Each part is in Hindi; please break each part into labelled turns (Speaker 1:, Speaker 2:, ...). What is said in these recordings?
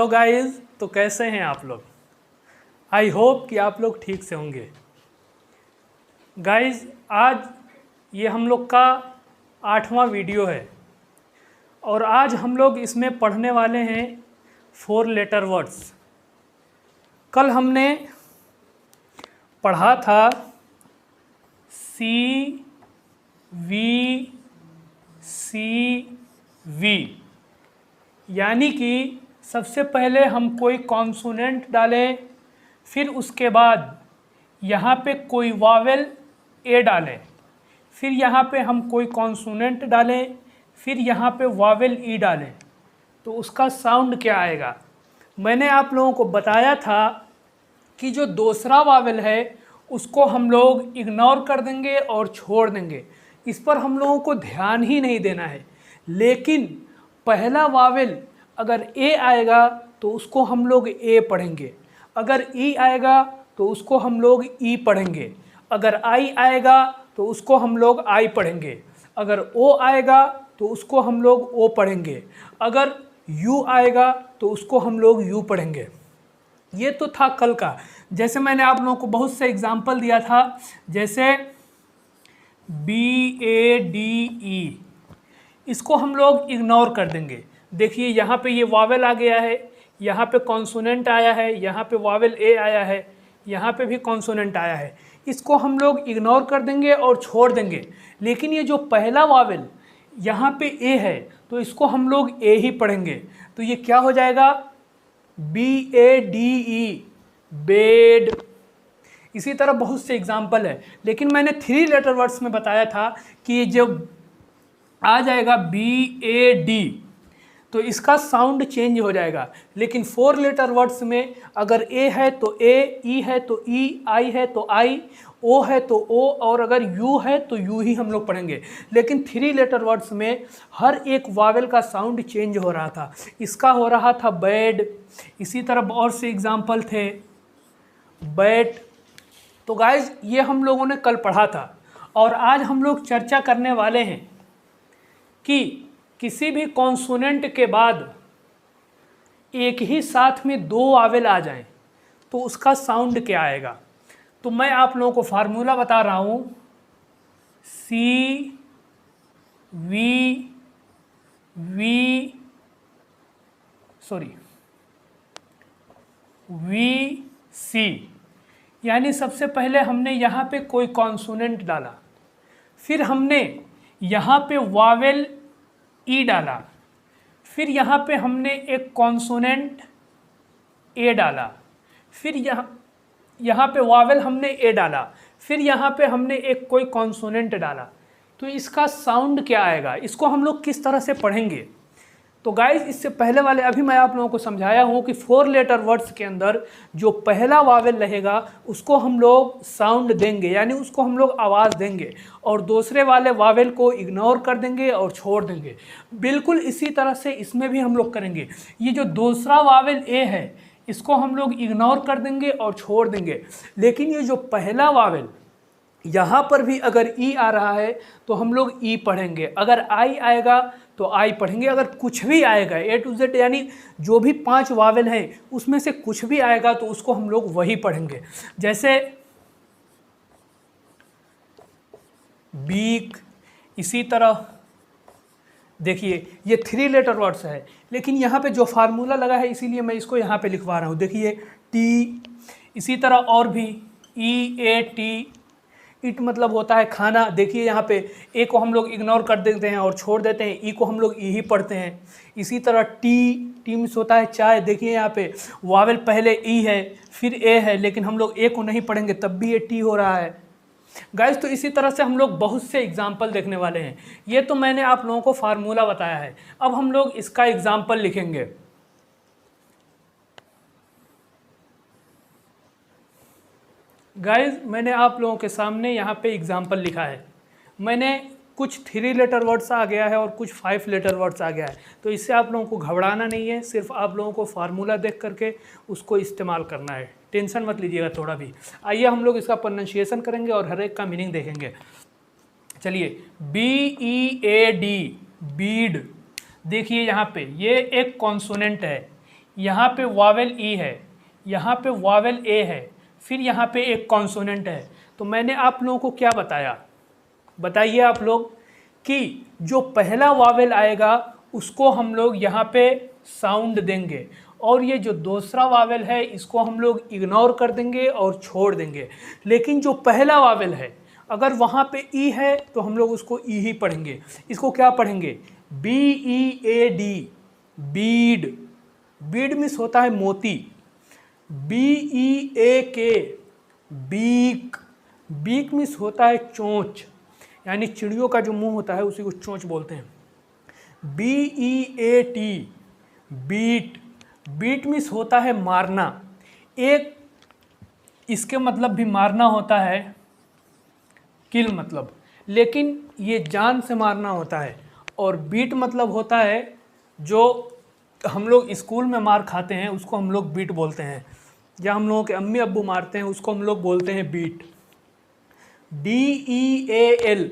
Speaker 1: हेलो गाइस, तो कैसे हैं आप लोग। आई होप कि आप लोग ठीक से होंगे। गाइस, आज ये हम लोग का 8वां वीडियो है और आज हम लोग इसमें पढ़ने वाले हैं 4 लेटर वर्ड्स। कल हमने पढ़ा था सी वी यानी कि सबसे पहले हम कोई कॉन्सोनेंट डालें, फिर उसके बाद यहाँ पे कोई वावेल ए डालें, फिर यहाँ पे हम कोई कॉन्सोनेंट डालें, फिर यहाँ पे वावेल ई डालें, तो उसका साउंड क्या आएगा। मैंने आप लोगों को बताया था कि जो दूसरा वावेल है उसको हम लोग इग्नोर कर देंगे और छोड़ देंगे, इस पर हम लोगों को ध्यान ही नहीं देना है। लेकिन पहला वावेल अगर ए आएगा तो उसको हम लोग ए पढ़ेंगे, अगर ई आएगा तो उसको हम लोग ई पढ़ेंगे, अगर आई आएगा तो उसको हम लोग आई पढ़ेंगे, अगर ओ आएगा तो उसको हम लोग ओ पढ़ेंगे, अगर यू आएगा तो उसको हम लोग यू पढ़ेंगे। ये तो था कल का। जैसे मैंने आप लोगों को बहुत से एग्जाम्पल दिया था, जैसे BADE, इसको हम लोग इग्नोर कर देंगे। देखिए यहाँ पे ये वावेल आ गया है, यहाँ पे कॉन्सोनेंट आया है, यहाँ पे वावेल ए आया है, यहाँ पे भी कॉन्सोनेंट आया है, इसको हम लोग इग्नोर कर देंगे और छोड़ देंगे। लेकिन ये जो पहला वावेल यहाँ पे ए है तो इसको हम लोग ए ही पढ़ेंगे, तो ये क्या हो जाएगा, BADE, बेड। इसी तरह बहुत से एग्जाम्पल है, लेकिन मैंने 3 लेटर वर्ड्स में बताया था कि ये जब आ जाएगा BAD तो इसका साउंड चेंज हो जाएगा। लेकिन 4 लेटर वर्ड्स में अगर ए है तो ए, ई है तो ई, आई है तो आई, ओ है तो ओ, और अगर यू है तो यू ही हम लोग पढ़ेंगे। लेकिन 3 लेटर वर्ड्स में हर एक वावेल का साउंड चेंज हो रहा था। इसका हो रहा था बैड, इसी तरह और से एग्जाम्पल थे, बैट। तो गाइज ये हम लोगों ने कल पढ़ा था और आज हम लोग चर्चा करने वाले हैं कि किसी भी कॉन्सोनेंट के बाद एक ही साथ में 2 वावेल आ जाएं तो उसका साउंड क्या आएगा। तो मैं आप लोगों को फार्मूला बता रहा हूँ, VC, यानी सबसे पहले हमने यहाँ पे कोई कॉन्सोनेंट डाला, फिर हमने यहाँ पे वावेल ई डाला, फिर यहाँ पे हमने एक कॉन्सोनेंट ए डाला, फिर यहाँ पे वावेल हमने ए डाला, फिर यहाँ पे हमने एक कोई कॉन्सोनेंट डाला, तो इसका साउंड क्या आएगा, इसको हम लोग किस तरह से पढ़ेंगे। तो गाइज इससे पहले वाले अभी मैं आप लोगों को समझाया हूँ कि 4 लेटर वर्ड्स के अंदर जो पहला वावेल रहेगा उसको हम लोग साउंड देंगे, यानी उसको हम लोग आवाज़ देंगे, और दूसरे वाले वावेल को इग्नोर कर देंगे और छोड़ देंगे। बिल्कुल इसी तरह से इसमें भी हम लोग करेंगे। ये जो दूसरा वावेल ए है इसको हम लोग इग्नोर कर देंगे और छोड़ देंगे। लेकिन ये जो पहला वावेल यहाँ पर भी अगर ई आ रहा है तो हम लोग ई पढ़ेंगे, अगर आई आएगा तो आई पढ़ेंगे, अगर कुछ भी आएगा A to Z यानी जो भी 5 वावेल हैं उसमें से कुछ भी आएगा तो उसको हम लोग वही पढ़ेंगे। जैसे बीक, इसी तरह देखिए ये 3 लेटर वर्ड्स है, लेकिन यहाँ पे जो फार्मूला लगा है इसीलिए मैं इसको यहाँ पे लिखवा रहा हूँ। देखिए टी, इसी तरह और भी EAT, इट मतलब होता है खाना। देखिए यहाँ पे ए को हम लोग इग्नोर कर देते हैं और छोड़ देते हैं, ई को हम लोग ई ही पढ़ते हैं। इसी तरह टी मीन्स होता है चाय। देखिए यहाँ पे वावेल पहले ई है फिर ए है, लेकिन हम लोग ए को नहीं पढ़ेंगे तब भी ये टी हो रहा है। गाइस तो इसी तरह से हम लोग बहुत से एग्जाम्पल देखने वाले हैं। ये तो मैंने आप लोगों को फार्मूला बताया है, अब हम लोग इसका एग्जाम्पल लिखेंगे। गाइस मैंने आप लोगों के सामने यहाँ पे एग्जाम्पल लिखा है। मैंने कुछ 3 लेटर वर्ड्स आ गया है और कुछ 5 लेटर वर्ड्स आ गया है, तो इससे आप लोगों को घबराना नहीं है, सिर्फ आप लोगों को फार्मूला देख करके उसको इस्तेमाल करना है। टेंशन मत लीजिएगा थोड़ा भी। आइए हम लोग इसका प्रोनाउंसिएशन करेंगे और हर एक का मीनिंग देखेंगे। चलिए BEAD, बीड। देखिए यहाँ पे ये एक कॉन्सोनेंट है, यहाँ पे वावेल ई है, यहाँ पे वावेल ए है, फिर यहाँ पे एक कॉन्सोनेंट है। तो मैंने आप लोगों को क्या बताया, बताइए आप लोग, कि जो पहला वावेल आएगा उसको हम लोग यहाँ पे साउंड देंगे, और ये जो दूसरा वावेल है इसको हम लोग इग्नोर कर देंगे और छोड़ देंगे। लेकिन जो पहला वावेल है अगर वहाँ पे ई है तो हम लोग उसको ई ही पढ़ेंगे। इसको क्या पढ़ेंगे, BEAD, बीड। बीड मीन्स होता है मोती। BEAK, beak. बीक मीन्स होता है चोंच, यानी चिड़ियों का जो मुंह होता है उसी को चोंच बोलते हैं। BEAT, beat. बीट मीन्स होता है मारना। एक इसके मतलब भी मारना होता है, किल मतलब, लेकिन ये जान से मारना होता है। और बीट मतलब होता है जो हम लोग स्कूल में मार खाते हैं उसको हम लोग बीट बोलते हैं, या हम लोगों के अम्मी अब्बू मारते हैं उसको हम लोग बोलते हैं beat. DEAL,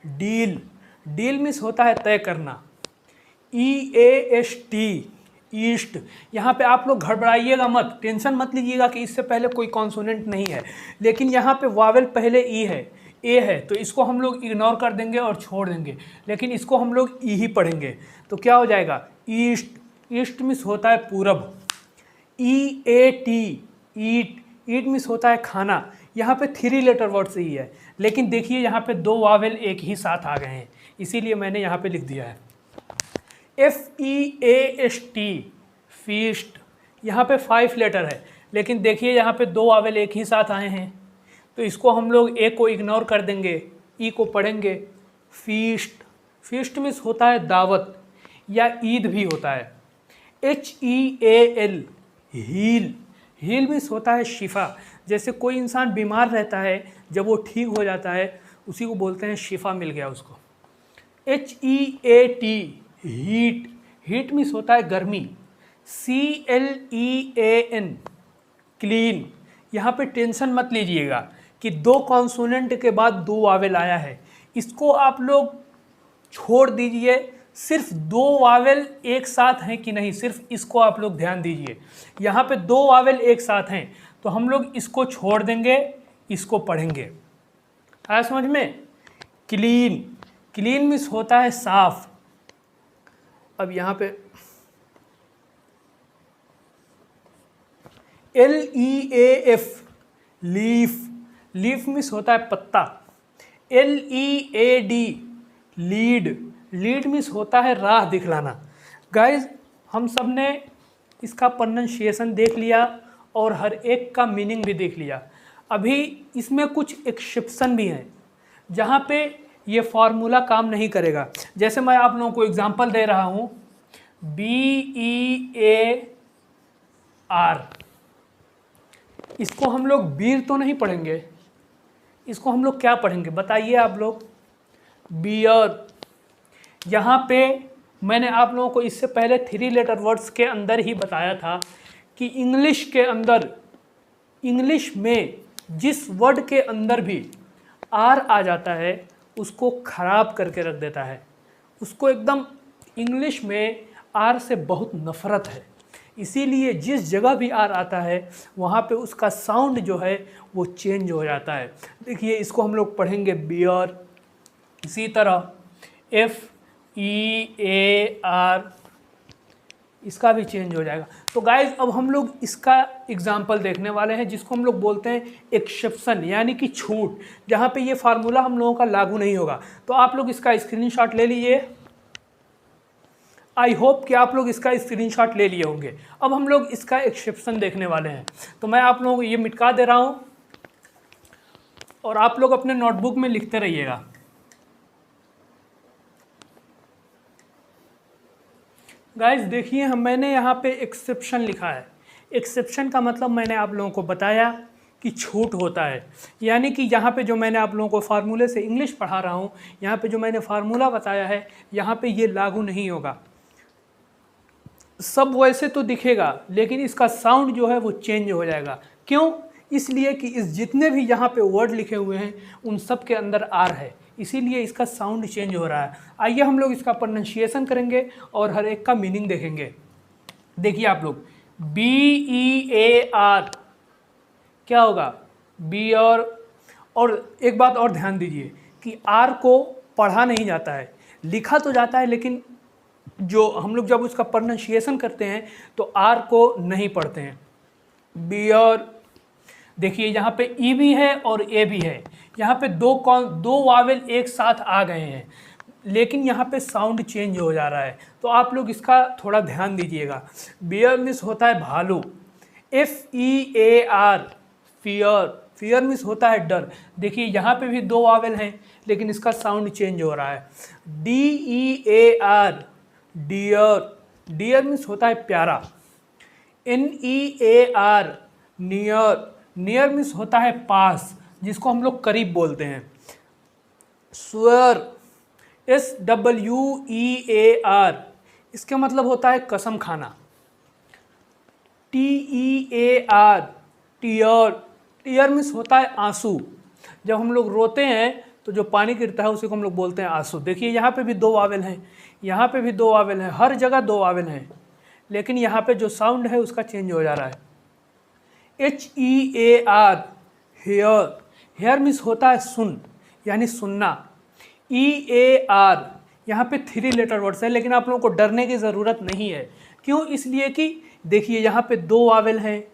Speaker 1: deal. Deal means होता है तय करना। EAST, east. यहाँ पे आप लोग घबराइएगा मत, टेंशन मत लीजिएगा कि इससे पहले कोई कॉन्सोनेंट नहीं है, लेकिन यहाँ पे वावेल पहले ई है, ए है, तो इसको हम लोग इग्नोर कर देंगे और छोड़ देंगे, लेकिन इसको हम लोग ई ही पढ़ेंगे। तो क्या हो जाएगा, ईस्ट। ईस्ट मीन्स होता है पूरब। EAT, ईट। ईट मीन्स होता है खाना। यहाँ पे 3 लेटर वर्ड से ही है, लेकिन देखिए यहाँ पे 2 वावेल एक ही साथ आ गए हैं, इसीलिए मैंने यहाँ पे लिख दिया है। FEAST, feast. यहाँ पे 5 लेटर है, लेकिन देखिए यहाँ पे 2 वावेल एक ही साथ आए हैं, तो इसको हम लोग ए को इग्नोर कर देंगे, ई को पढ़ेंगे। फीस्ट। फीस्ट मीन्स होता है दावत या ईद भी होता है। HEAL, heal. हील मीन्स होता है शिफा। जैसे कोई इंसान बीमार रहता है, जब वो ठीक हो जाता है उसी को बोलते हैं शिफा मिल गया उसको। HEAT, heat. हीट मीन्स होता है गर्मी। CLEAN, clean. यहाँ पे टेंशन मत लीजिएगा कि 2 कॉन्सोनेंट के बाद 2 वावेल आया है, इसको आप लोग छोड़ दीजिए। सिर्फ 2 वावेल एक साथ हैं कि नहीं, सिर्फ इसको आप लोग ध्यान दीजिए। यहाँ पे 2 वावेल एक साथ हैं तो हम लोग इसको छोड़ देंगे, इसको पढ़ेंगे। आया समझ में। क्लीन। क्लीन मीन्स होता है साफ। अब यहाँ पे LEAF, लीफ। लीफ मीन्स होता है पत्ता। LEAD, lead. लीड मीन्स होता है राह दिखलाना। गाइज हम सब ने इसका प्रोनाउंसिएशन देख लिया और हर एक का मीनिंग भी देख लिया। अभी इसमें कुछ एक्सेप्शन भी हैं जहाँ पे ये फार्मूला काम नहीं करेगा। जैसे मैं आप लोगों को एग्जांपल दे रहा हूँ, BEAR। इसको हम लोग बीर तो नहीं पढ़ेंगे, इसको हम लोग क्या पढ़ेंगे बताइए आप लोग, बियर। यहाँ पे मैंने आप लोगों को इससे पहले 3 लेटर वर्ड्स के अंदर ही बताया था कि इंग्लिश के अंदर, इंग्लिश में जिस वर्ड के अंदर भी आर आ जाता है उसको ख़राब करके रख देता है, उसको एकदम, इंग्लिश में आर से बहुत नफ़रत है, इसीलिए जिस जगह भी आर आता है वहाँ पे उसका साउंड जो है वो चेंज हो जाता है। देखिए इसको हम लोग पढ़ेंगे बियर। इसी तरह FEAR, इसका भी चेंज हो जाएगा। तो गाइज अब हम लोग इसका एग्जाम्पल देखने वाले हैं जिसको हम लोग बोलते हैं एक्सेप्शन, यानी कि छूट, जहाँ पे ये फार्मूला हम लोगों का लागू नहीं होगा। तो आप लोग इसका स्क्रीनशॉट ले लीजिए। आई होप कि आप लोग इसका स्क्रीनशॉट ले लिए होंगे। अब हम लोग इसका एक्सेप्शन देखने वाले हैं, तो मैं आप लोगों को ये मिटा दे रहा हूँ और आप लोग अपने नोटबुक में लिखते रहिएगा। गाइस देखिए मैंने यहाँ पे एक्सेप्शन लिखा है। एक्सेप्शन का मतलब मैंने आप लोगों को बताया कि छूट होता है, यानी कि यहाँ पे जो मैंने आप लोगों को फार्मूले से इंग्लिश पढ़ा रहा हूँ, यहाँ पे जो मैंने फार्मूला बताया है यहाँ पे ये लागू नहीं होगा। सब वैसे तो दिखेगा लेकिन इसका साउंड जो है वो चेंज हो जाएगा। क्यों? इसलिए कि इस जितने भी यहाँ पे वर्ड लिखे हुए हैं उन सब के अंदर आर है, इसीलिए इसका साउंड चेंज हो रहा है। आइए हम लोग इसका प्रोनाउंसिएशन करेंगे और हर एक का मीनिंग देखेंगे। देखिए आप लोग, BEAR क्या होगा? बी और एक बात और ध्यान दीजिए कि आर को पढ़ा नहीं जाता है, लिखा तो जाता है, लेकिन जो हम लोग जब उसका प्रोनाउंसिएशन करते हैं तो आर को नहीं पढ़ते हैं। बियर, देखिए यहाँ पे ई भी है और ए भी है, यहाँ पे दो वावेल एक साथ आ गए हैं, लेकिन यहाँ पे साउंड चेंज हो जा रहा है, तो आप लोग इसका थोड़ा ध्यान दीजिएगा। बियर मिस होता है भालू, FEAR फियर, फियर मिस होता है डर। देखिए यहाँ पे भी दो वावेल हैं, लेकिन इसका साउंड चेंज हो रहा है। DEAR डियर, डियर मिस होता है प्यारा। NEAR नियर, नियर मिस होता है पास, जिसको हम लोग करीब बोलते हैं। स्वेयर, SWEAR इसका मतलब होता है कसम खाना। TEAR टीयर, टीयर मिस होता है आंसू। जब हम लोग रोते हैं तो जो पानी गिरता है उसी को हम लोग बोलते हैं आंसू। देखिए यहाँ पे भी दो वावेल हैं, यहाँ पे भी दो वावेल हैं, हर जगह दो वावेल हैं, लेकिन यहाँ पे जो साउंड है उसका चेंज हो जा रहा है। HEAR हेयर, हेयर मिस होता है सुन, यानी सुनना। EAR यहाँ पे 3 लेटर वर्ड्स है, लेकिन आप लोगों को डरने की ज़रूरत नहीं है। क्यों? इसलिए कि देखिए यहाँ पे दो वावेल हैं,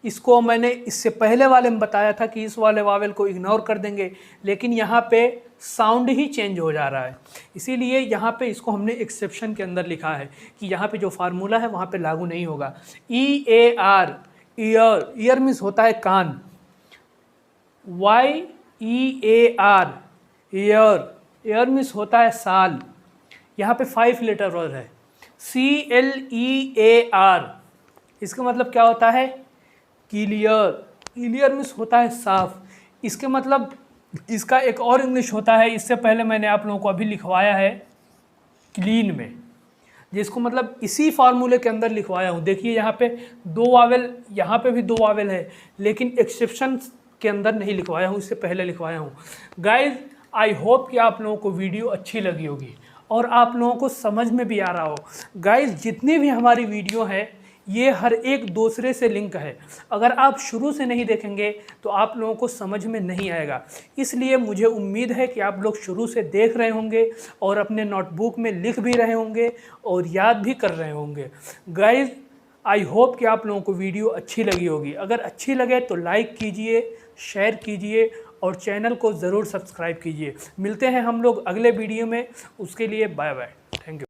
Speaker 1: इसको मैंने इससे पहले वाले में बताया था कि इस वाले वावेल को इग्नोर कर देंगे, लेकिन यहाँ पे साउंड ही चेंज हो जा रहा है, इसीलिए यहाँ पे इसको हमने एक्सेप्शन के अंदर लिखा है कि यहाँ पे जो फार्मूला है वहाँ पे लागू नहीं होगा। EAR ईयर, ईयर मिस होता है कान। YEAR ईयर, ईयर मिस होता है साल। यहाँ पे 5 लेटर वर्ड है। CLEAR इसका मतलब क्या होता है? क्लियर, क्लियर मिस होता है साफ। इसके मतलब इसका एक और इंग्लिश होता है, इससे पहले मैंने आप लोगों को अभी लिखवाया है क्लीन में, जिसको मतलब इसी फार्मूले के अंदर लिखवाया हूँ। देखिए यहाँ पे दो वावेल, यहाँ पे भी दो वावेल है, लेकिन एक्सेप्शन के अंदर नहीं लिखवाया हूँ, इससे पहले लिखवाया हूँ। गाइज आई होप कि आप लोगों को वीडियो अच्छी लगी होगी और आप लोगों को समझ में भी आ रहा हो। गाइज जितनी भी हमारी वीडियो है ये हर एक दूसरे से लिंक है, अगर आप शुरू से नहीं देखेंगे तो आप लोगों को समझ में नहीं आएगा। इसलिए मुझे उम्मीद है कि आप लोग शुरू से देख रहे होंगे और अपने नोटबुक में लिख भी रहे होंगे और याद भी कर रहे होंगे। गाइज आई होप कि आप लोगों को वीडियो अच्छी लगी होगी। अगर अच्छी लगे तो लाइक कीजिए, शेयर कीजिए और चैनल को ज़रूर सब्सक्राइब कीजिए। मिलते हैं हम लोग अगले वीडियो में, उसके लिए बाय बाय।